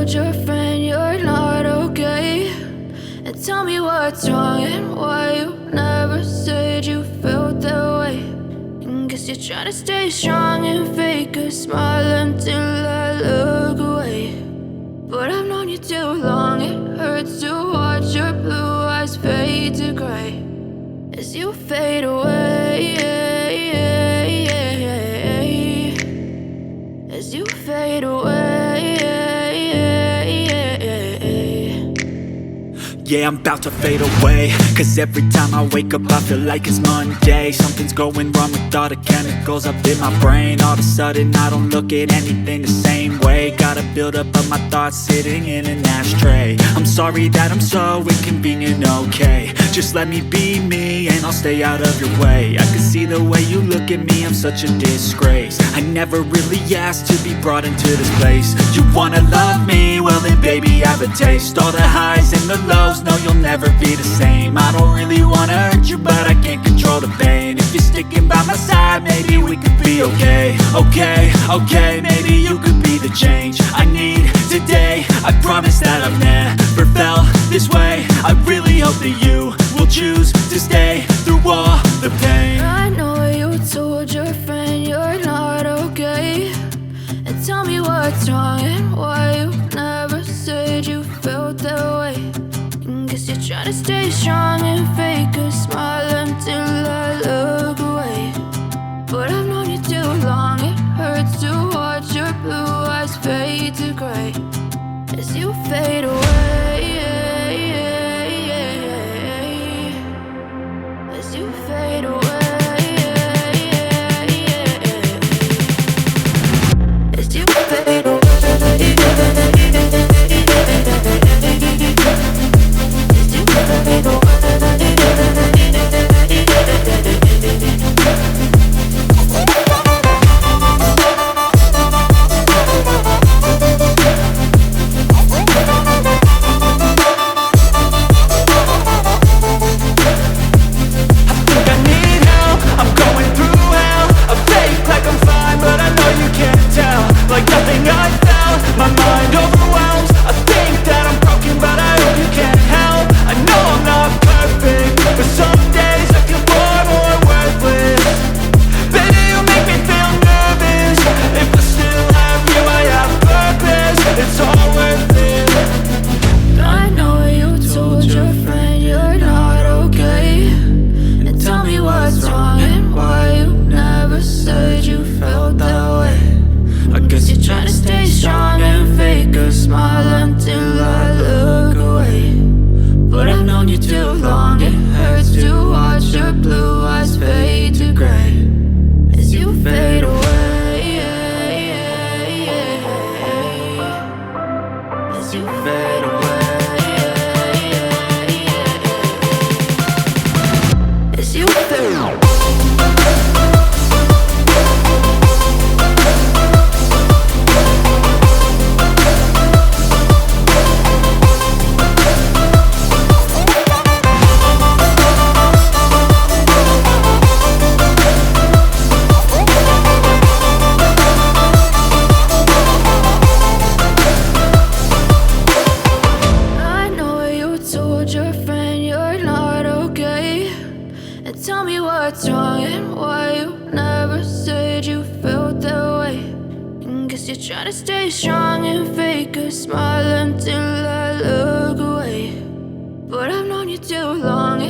told your friend you're not okay, and tell me what's wrong and why you never said you felt that way. And guess you're trying to stay strong and fake a smile until I look away. But I've known you too long, it hurts to watch your blue eyes fade to gray as you fade away, as you fade away. Yeah, I'm about to fade away, cause every time I wake up I feel like it's Monday. Something's going wrong with all the chemicals up in my brain. All of a sudden I don't look at anything the same way. Got a buildup of my thoughts sitting in an ashtray. I'm sorry that I'm so inconvenient, okay. Just let me be me and I'll stay out of your way. I can see the way you look at me, I'm such a disgrace. I never really asked to be brought into this place. You wanna love me? Well then baby have a taste. All the highs and the lows, no, you'll never be the same. I don't really wanna hurt you, but I can't control the pain. If you're sticking by my side, maybe we could be okay. Okay, maybe you could be the change I need today. I promise that I've never felt this way. I really hope that you will choose to stay through all the pain. I know you told your friend you're not okay, and tell me what's wrong and why you never said you felt that way. Guess you're trying to stay strong and fake a smile until I look away. But I've known you too long, it hurts to watch your blue eyes fade to gray as you fade away, as you fade away, as you fade away. Tell me what's wrong and why you never said you felt that way. And guess you're trying to stay strong and fake a smile until I look away. But I've known you too long,